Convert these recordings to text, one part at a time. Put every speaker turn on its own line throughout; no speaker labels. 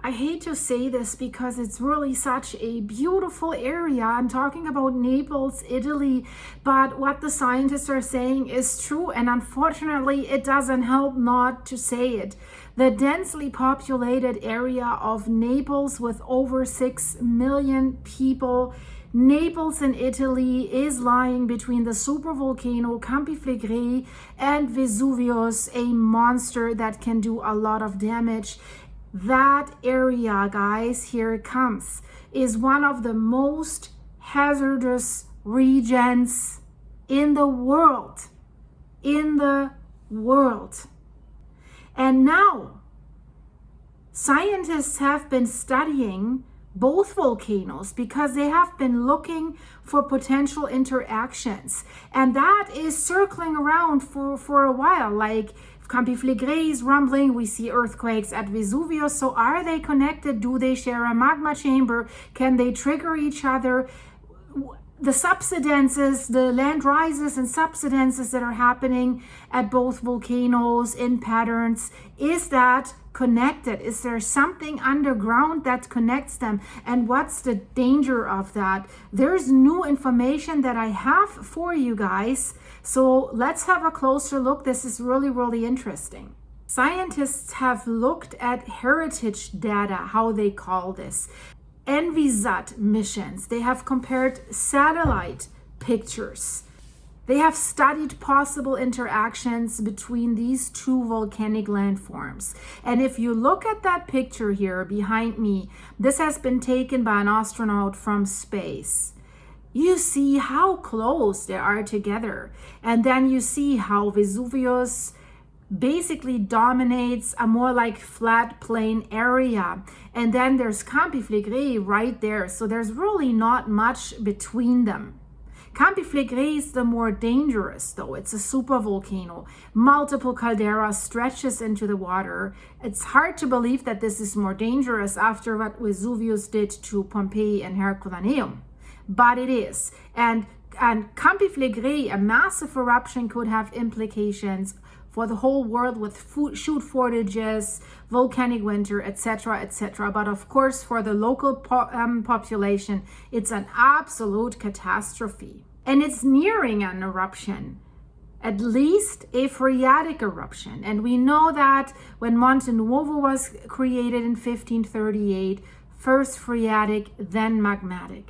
I hate to say this because it's really such a beautiful area. I'm talking about Naples, Italy, but what the scientists are saying is true, and unfortunately it doesn't help not to say it. The densely populated area of Naples with over 6 million people, Naples in Italy, is lying between the supervolcano Campi Flegrei and Vesuvius, a monster that can do a lot of damage. That area, guys, here it comes, is one of the most hazardous regions in the world. And now, scientists have been studying both volcanoes because they have been looking for potential interactions. And that is circling around for a while. Like Campi Flegrei is rumbling, we see earthquakes at Vesuvius. So are they connected? Do they share a magma chamber? Can they trigger each other? The subsidences, the land rises and subsidences that are happening at both volcanoes in patterns, is that connected? Is there something underground that connects them? And what's the danger of that? There's new information that I have for you guys. So let's have a closer look. This is really, really interesting. Scientists have looked at heritage data, how they call this. NVSAT missions. They have compared satellite pictures. They have studied possible interactions between these two volcanic landforms. And if you look at that picture here behind me, this has been taken by an astronaut from space. You see how close they are together. And then you see how Vesuvius basically dominates a more like flat plain area, and then there's Campi Flegrei right there, so there's really not much between them. Campi Flegrei is the more dangerous though. It's a supervolcano, multiple calderas, stretches into the water. It's hard to believe that this is more dangerous after what Vesuvius did to Pompeii and Herculaneum, but it is. And Campi Flegrei, a massive eruption, could have implications for the whole world with food shortages, volcanic winter, etc., etc. But of course, for the local population, it's an absolute catastrophe. And it's nearing an eruption, at least a phreatic eruption. And we know that when Monte Nuovo was created in 1538, first phreatic, then magmatic.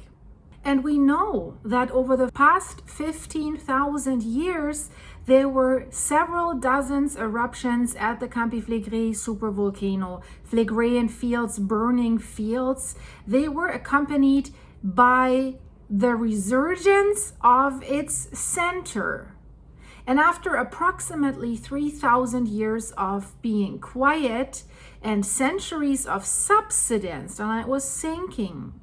And we know that over the past 15,000 years, there were several dozens eruptions at the Campi Flegrei supervolcano, Phlegreian fields, burning fields. They were accompanied by the resurgence of its center. And after approximately 3,000 years of being quiet and centuries of subsidence, and it was sinking,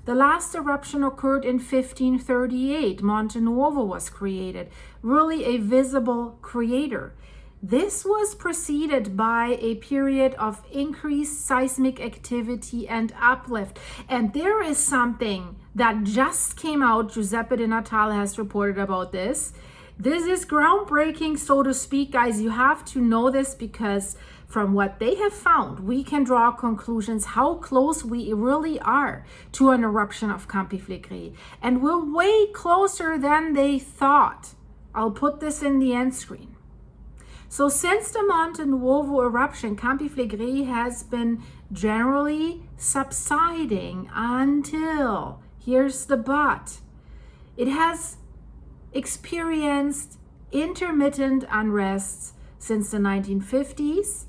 the last eruption occurred in 1538. Monte Nuovo was created, really a visible creator. This was preceded by a period of increased seismic activity and uplift. And there is something that just came out. Giuseppe Di Natale has reported about this. This is groundbreaking, so to speak, guys. You have to know this because from what they have found, we can draw conclusions how close we really are to an eruption of Campi Flegrei. And we're way closer than they thought. I'll put this in the end screen. So since the Monte Nuovo eruption, Campi Flegrei has been generally subsiding until, here's the but, it has experienced intermittent unrests since the 1950s,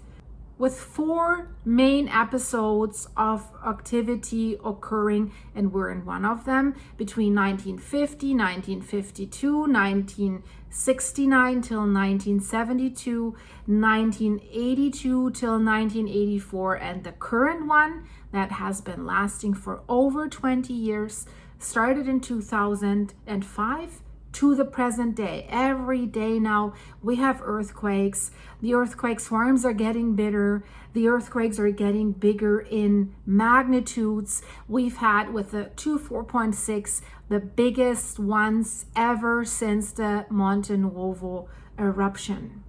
with 4 main episodes of activity occurring, and we're in one of them, between 1950, 1952, 1969 till 1972, 1982 till 1984, and the current one that has been lasting for over 20 years, started in 2005 to the present day. Every day now we have earthquakes. The earthquake swarms are getting bigger. The earthquakes are getting bigger in magnitudes. We've had with the 4.6 the biggest ones ever since the Monte Nuovo eruption.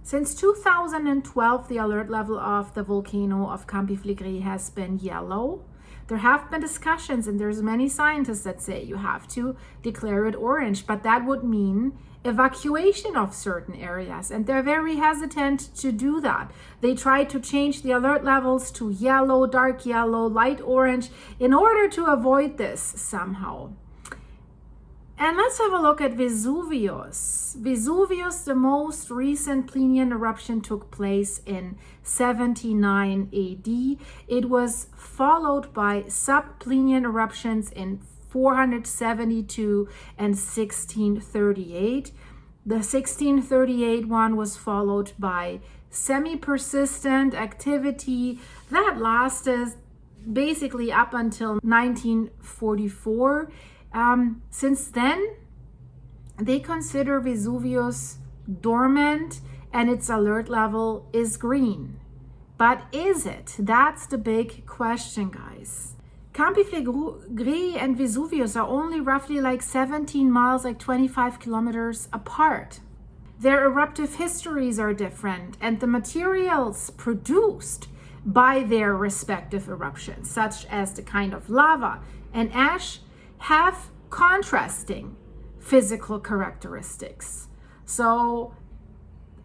Since 2012, the alert level of the volcano of Campi Flegrei has been yellow. There have been discussions, and there's many scientists that say you have to declare it orange, but that would mean evacuation of certain areas, and they're very hesitant to do that. They try to change the alert levels to yellow, dark yellow, light orange in order to avoid this somehow. And let's have a look at Vesuvius. Vesuvius, the most recent Plinian eruption, took place in 79 AD. It was followed by sub-Plinian eruptions in 472 and 1638. The 1638 one was followed by semi-persistent activity that lasted basically up until 1944. Since then, they consider Vesuvius dormant and its alert level is green. But is it? That's the big question, guys. Campi Flegrei and Vesuvius are only roughly like 17 miles, like 25 kilometers apart. Their eruptive histories are different, and the materials produced by their respective eruptions, such as the kind of lava and ash, have contrasting physical characteristics. So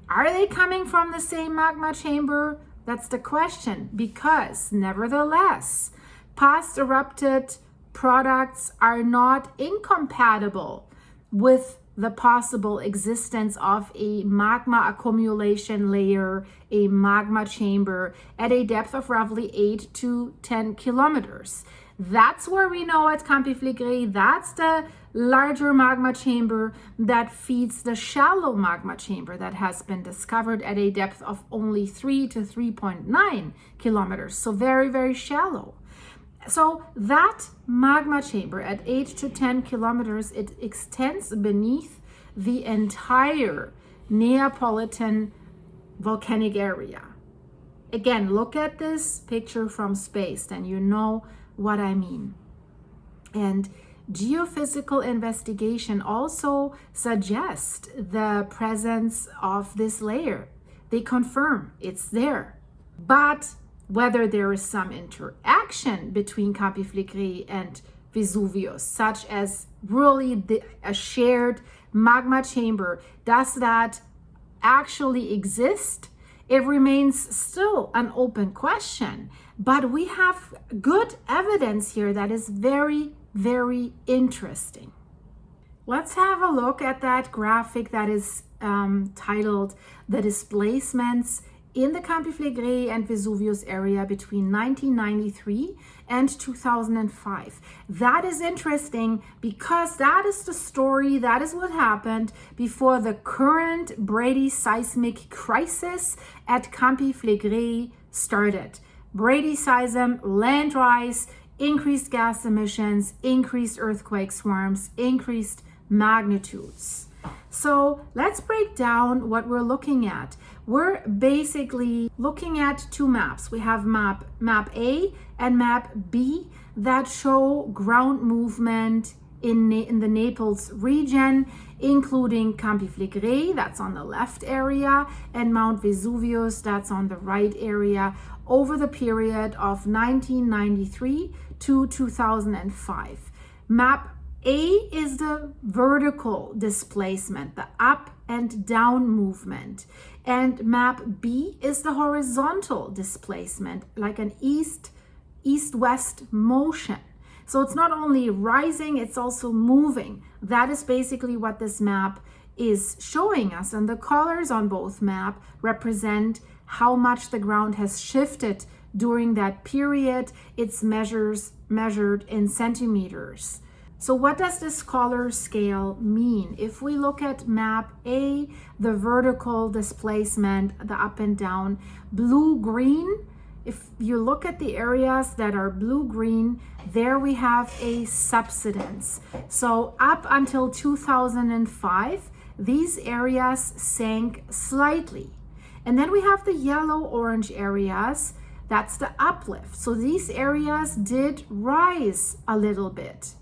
are they coming from the same magma chamber? That's the question, because nevertheless, past erupted products are not incompatible with the possible existence of a magma accumulation layer, a magma chamber at a depth of roughly 8 to 10 kilometers. That's where we know at Campi Flegrei, that's the larger magma chamber that feeds the shallow magma chamber that has been discovered at a depth of only 3 to 3.9 kilometers. So very, very shallow. So that magma chamber at 8 to 10 kilometers, it extends beneath the entire Neapolitan volcanic area. Again, look at this picture from space and you know what I mean. And geophysical investigation also suggests the presence of this layer. They confirm it's there. But whether there is some interaction between Campi Flegrei and Vesuvius, such as really a shared magma chamber, does that actually exist? It remains still an open question, but we have good evidence here that is very, very interesting. Let's have a look at that graphic that is titled The Displacements in the Campi Flegrei and Vesuvius area between 1993 and 2005. That is interesting because that is the story, that is what happened before the current Brady seismic crisis at Campi Flegrei started. Brady seism, land rise, increased gas emissions, increased earthquake swarms, increased magnitudes. So let's break down what we're looking at. We're basically looking at two maps. We have map A and map B that show ground movement in the Naples region, including Campi Flegrei, that's on the left area, and Mount Vesuvius, that's on the right area, over the period of 1993 to 2005. Map A is the vertical displacement, the up and down movement. And map B is the horizontal displacement, like an east-west motion. So it's not only rising, it's also moving. That is basically what this map is showing us. And the colors on both maps represent how much the ground has shifted during that period. It's measured in centimeters. So what does this color scale mean? If we look at map A, the vertical displacement, the up and down, blue-green, if you look at the areas that are blue-green, there we have a subsidence. So up until 2005, these areas sank slightly. And then we have the yellow-orange areas, that's the uplift. So these areas did rise a little bit.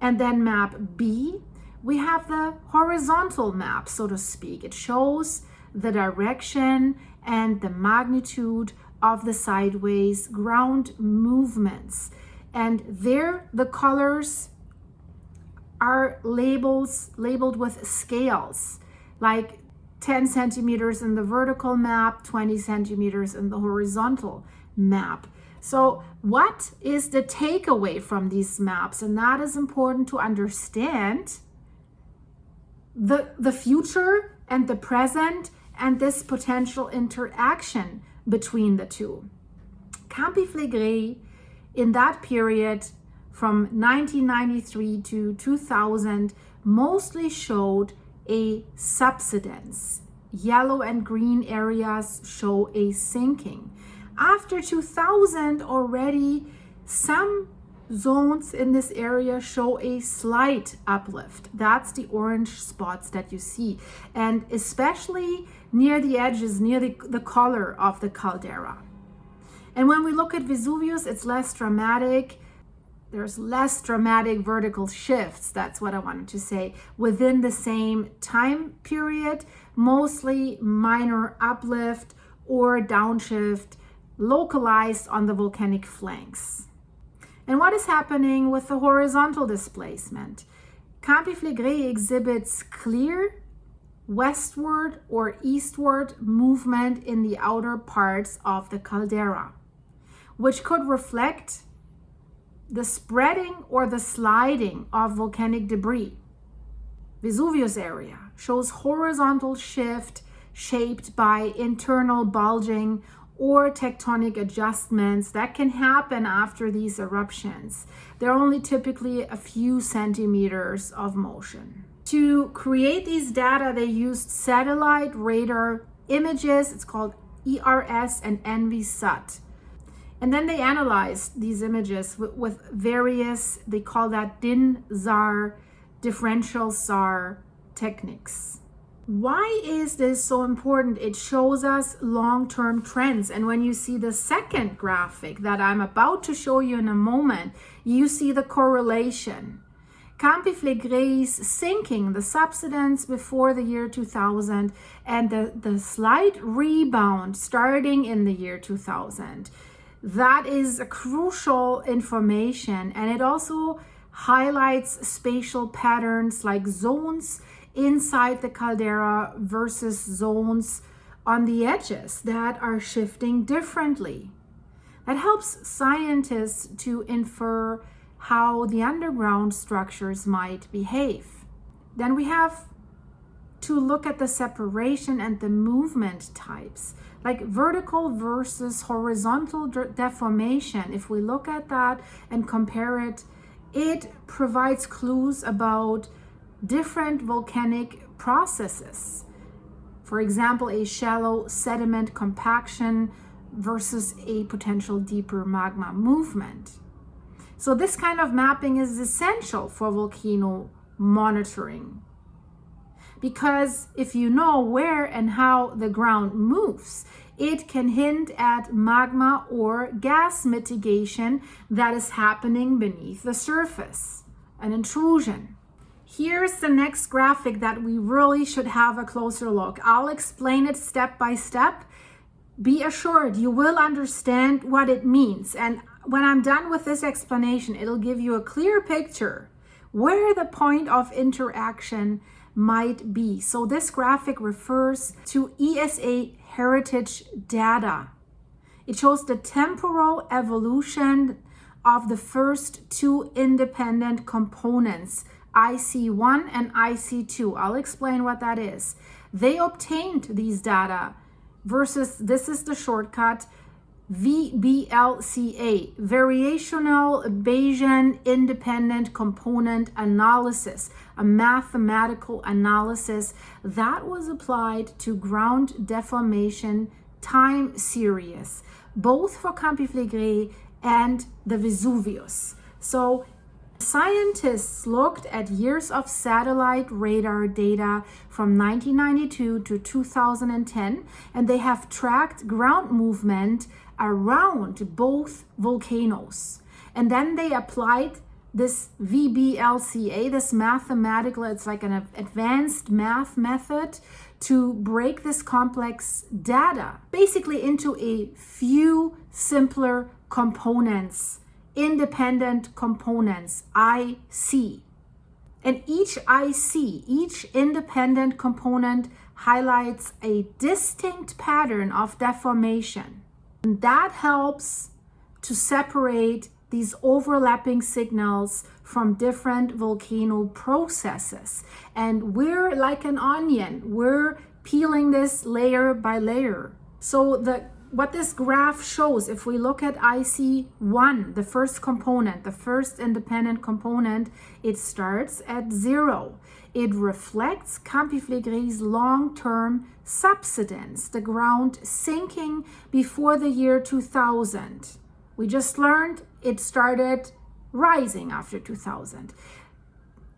And then map B, we have the horizontal map, so to speak. It shows the direction and the magnitude of the sideways ground movements. And there the colors are labeled with scales, like 10 centimeters in the vertical map, 20 centimeters in the horizontal map. So what is the takeaway from these maps? And that is important to understand the future and the present and this potential interaction between the two. Campi Flegrei in that period from 1993 to 2000 mostly showed a subsidence. Yellow and green areas show a sinking. After 2000 already, some zones in this area show a slight uplift. That's the orange spots that you see. And especially near the edges, near the color of the caldera. And when we look at Vesuvius, it's less dramatic. There's less dramatic vertical shifts, that's what I wanted to say, within the same time period, mostly minor uplift or downshift localized on the volcanic flanks. And what is happening with the horizontal displacement? Campi Flegrei exhibits clear westward or eastward movement in the outer parts of the caldera, which could reflect the spreading or the sliding of volcanic debris. Vesuvius area shows horizontal shift shaped by internal bulging or tectonic adjustments that can happen after these eruptions. They're only typically a few centimeters of motion. To create these data, they used satellite radar images. It's called ERS and NVSAT. And then they analyzed these images with various, they call that DIN-SAR, differential SAR techniques. Why is this so important? It shows us long-term trends. And when you see the second graphic that I'm about to show you in a moment, you see the correlation. Campi Flegrei's sinking, the subsidence before the year 2000, and the slight rebound starting in the year 2000. That is a crucial information, and it also highlights spatial patterns like zones inside the caldera versus zones on the edges that are shifting differently. That helps scientists to infer how the underground structures might behave. Then we have to look at the separation and the movement types, like vertical versus horizontal deformation. If we look at that and compare it, it provides clues about different volcanic processes. For example, a shallow sediment compaction versus a potential deeper magma movement. So this kind of mapping is essential for volcano monitoring, because if you know where and how the ground moves, it can hint at magma or gas mitigation that is happening beneath the surface, an intrusion. Here's the next graphic that we really should have a closer look. I'll explain it step by step. Be assured you will understand what it means. And when I'm done with this explanation, it'll give you a clear picture where the point of interaction might be. So this graphic refers to ESA heritage data. It shows the temporal evolution of the first two independent components, IC1 and IC2. I'll explain what that is. They obtained these data versus, this is the shortcut, VBLCA, Variational Bayesian Independent Component Analysis, a mathematical analysis that was applied to ground deformation time series, both for Campi Flegrei and the Vesuvius. So scientists looked at years of satellite radar data from 1992 to 2010, and they have tracked ground movement around both volcanoes. And then they applied this VBLCA, this mathematical, it's like an advanced math method, to break this complex data basically into a few simpler components, independent components, IC. And each IC, each independent component, highlights a distinct pattern of deformation. And that helps to separate these overlapping signals from different volcano processes. And we're like an onion. We're peeling this layer by layer. So what this graph shows, if we look at IC1, the first component, the first independent component, it starts at 0. It reflects Campi Flegrei's long-term subsidence, the ground sinking before the year 2000. We just learned it started rising after 2000.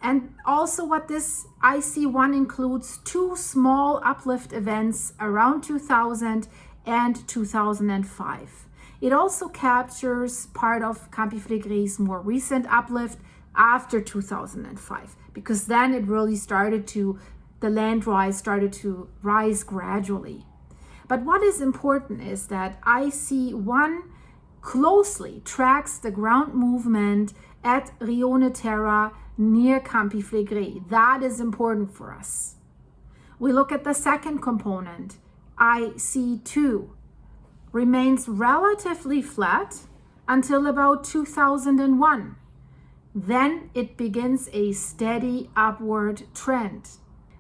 And also what this IC1 includes, 2 small uplift events around 2000 and 2005. It also captures part of Campi Flegrei's more recent uplift after 2005, because then it really the land rise started to rise gradually. But what is important is that IC1 closely tracks the ground movement at Rione Terra near Campi Flegrei. That is important for us. We look at the second component, IC2, remains relatively flat until about 2001. Then it begins a steady upward trend.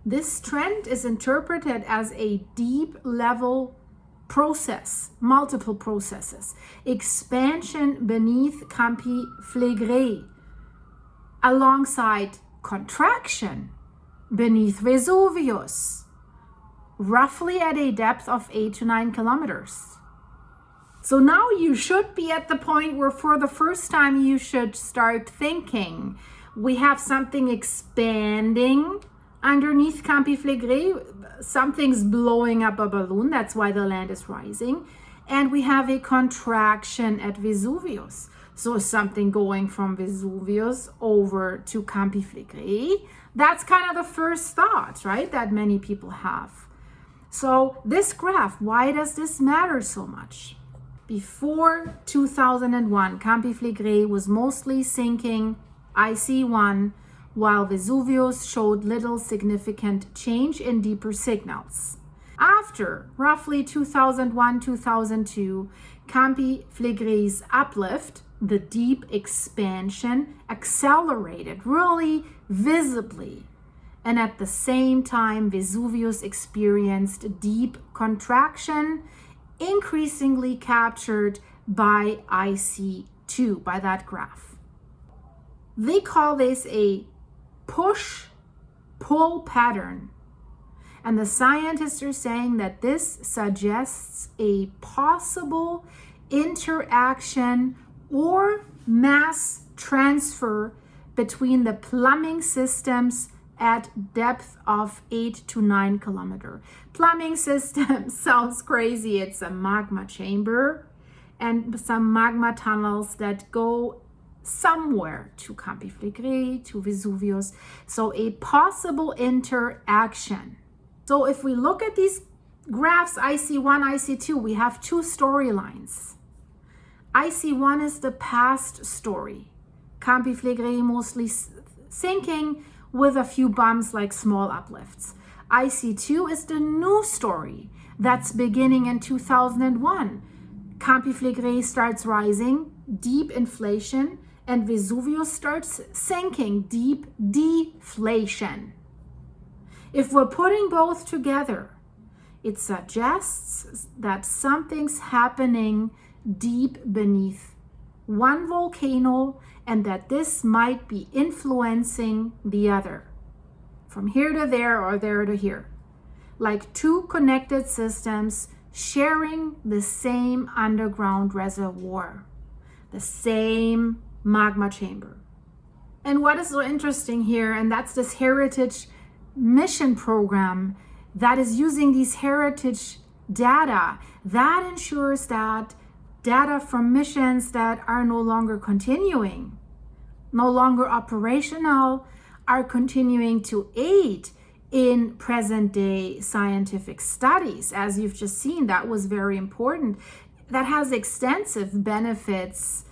This trend is interpreted as a deep level process, multiple processes, expansion beneath Campi Flegrei, alongside contraction beneath Vesuvius, roughly at a depth of 8 to 9 kilometers. So now you should be at the point where for the first time you should start thinking, we have something expanding underneath Campi Flegrei, something's blowing up a balloon, that's why the land is rising, and we have a contraction at Vesuvius. So something going from Vesuvius over to Campi Flegrei. That's kind of the first thought, right, that many people have. So this graph, why does this matter so much? Before 2001, Campi Flegrei was mostly sinking IC1, while Vesuvius showed little significant change in deeper signals. After roughly 2001-2002, Campi Flegrei's uplift, the deep expansion, accelerated really visibly. And at the same time, Vesuvius experienced deep contraction, increasingly captured by IC2, by that graph. They call this a push-pull pattern. And the scientists are saying that this suggests a possible interaction or mass transfer between the plumbing systems at depth of 8 to 9 kilometers. Plumbing system sounds crazy. It's a magma chamber and some magma tunnels that go somewhere to Campi Flegrei, to Vesuvius. So a possible interaction. So if we look at these graphs, IC1, IC2, we have 2 storylines. IC1 is the past story. Campi Flegrei mostly sinking with a few bumps like small uplifts. IC2 is the new story that's beginning in 2001. Campi Flegrei starts rising, deep inflation, and Vesuvius starts sinking, deep deflation. If we're putting both together, it suggests that something's happening deep beneath one volcano and that this might be influencing the other. From here to there or there to here. Like 2 connected systems sharing the same underground reservoir, the same magma chamber. And what is so interesting here, and that's this heritage mission program that is using these heritage data, that ensures that data from missions that are no longer continuing, no longer operational, are continuing to aid in present day scientific studies. As you've just seen, that was very important. That has extensive benefits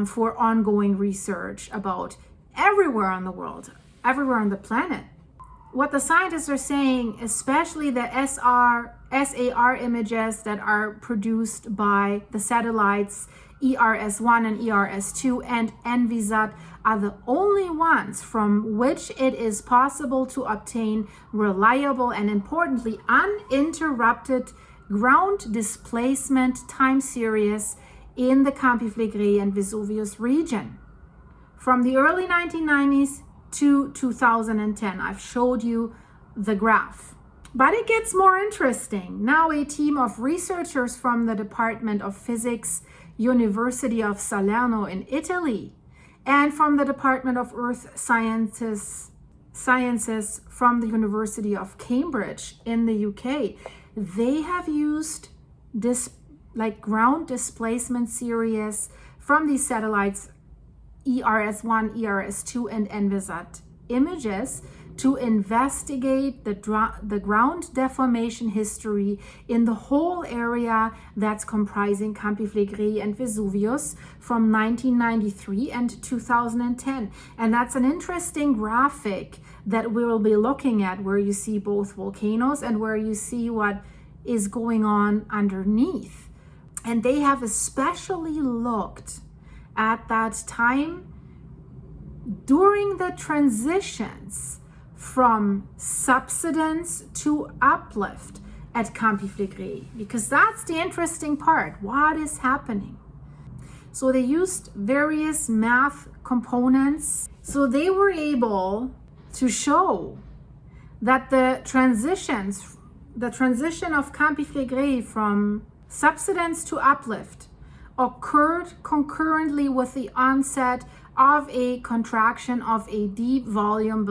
for ongoing research about everywhere on the world, everywhere on the planet. What the scientists are saying, especially the SAR images that are produced by the satellites ERS-1 and ERS-2 and NVSAT, are the only ones from which it is possible to obtain reliable and, importantly, uninterrupted ground displacement time series in the Campi Flegrei and Vesuvius region. From the early 1990s to 2010, I've showed you the graph. But it gets more interesting. Now a team of researchers from the Department of Physics, University of Salerno in Italy, and from the Department of Earth Sciences from the University of Cambridge in the UK, they have used this ground displacement series from these satellites ERS-1, ERS-2, and NVSAT images to investigate the ground deformation history in the whole area that's comprising Campi Flegrei and Vesuvius from 1993 and 2010. And that's an interesting graphic that we will be looking at, where you see both volcanoes and where you see what is going on underneath. And they have especially looked at that time during the transitions from subsidence to uplift at Campi Flegrei, because that's the interesting part. What is happening? So they used various math components. So they were able to show that the transition of Campi Flegrei from subsidence to uplift occurred concurrently with the onset of a contraction of a deep volume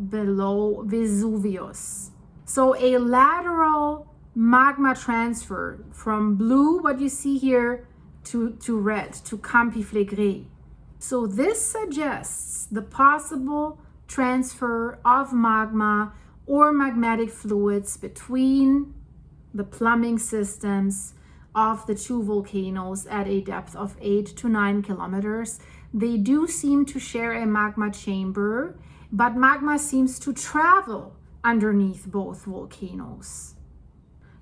below Vesuvius. So a lateral magma transfer from blue, what you see here, to red, to Campi Flegrei. So this suggests the possible transfer of magma or magmatic fluids between the plumbing systems of the two volcanoes at a depth of 8 to 9 kilometers. They do seem to share a magma chamber, but magma seems to travel underneath both volcanoes.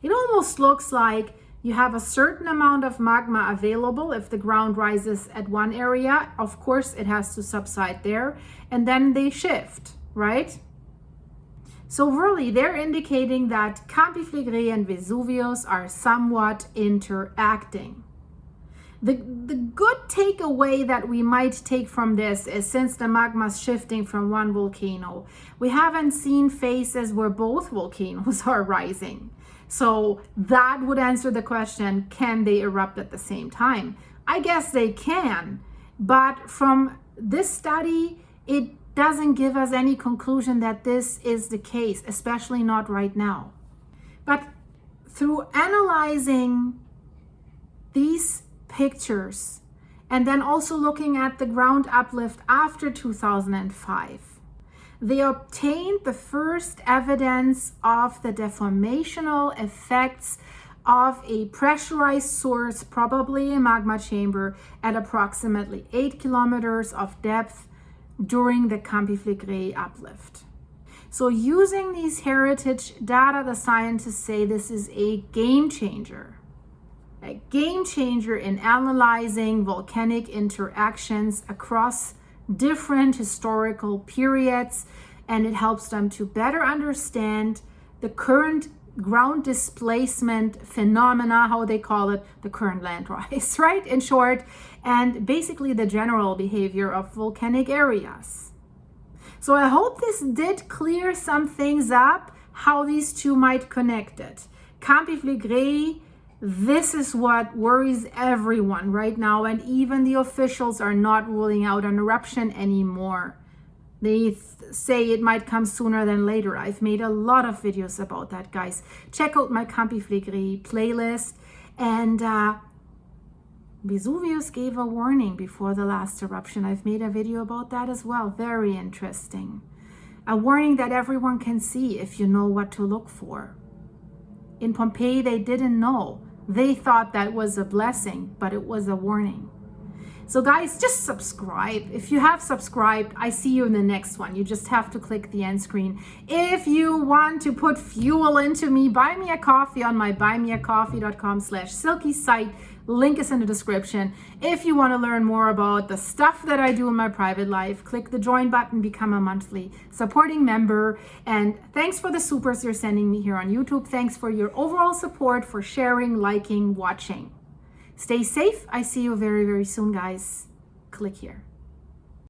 It almost looks like you have a certain amount of magma available if the ground rises at one area. Of course, it has to subside there, and then they shift, right? So really, they're indicating that Campi Flegrei and Vesuvius are somewhat interacting. The good takeaway that we might take from this is, since the magma is shifting from one volcano, we haven't seen phases where both volcanoes are rising. So that would answer the question, can they erupt at the same time? I guess they can, but from this study, it doesn't give us any conclusion that this is the case, especially not right now. But through analyzing these pictures and then also looking at the ground uplift after 2005, they obtained the first evidence of the deformational effects of a pressurized source, probably a magma chamber, at approximately 8 kilometers of depth during the Campi Flegrei uplift. So using these heritage data, the scientists say this is a game changer in analyzing volcanic interactions across different historical periods, and it helps them to better understand the current ground displacement phenomena, how they call it, the current land rise, right? In short, and basically the general behavior of volcanic areas. So I hope this did clear some things up, how these two might connect it. Campi Flegrei, this is what worries everyone right now, and even the officials are not ruling out an eruption anymore. They say it might come sooner than later. I've made a lot of videos about that, guys. Check out my Campi Flegrei playlist. And Vesuvius gave a warning before the last eruption. I've made a video about that as well. Very interesting. A warning that everyone can see if you know what to look for. In Pompeii, they didn't know. They thought that was a blessing, but it was a warning. So guys, just subscribe. If you have subscribed, I see you in the next one. You just have to click the end screen. If you want to put fuel into me, buy me a coffee on my buymeacoffee.com/silky site. Link is in the description. If you want to learn more about the stuff that I do in my private life, click the join button, become a monthly supporting member. And thanks for the supers you're sending me here on YouTube. Thanks for your overall support, for sharing, liking, watching. Stay safe. I see you very, very soon, guys. Click here.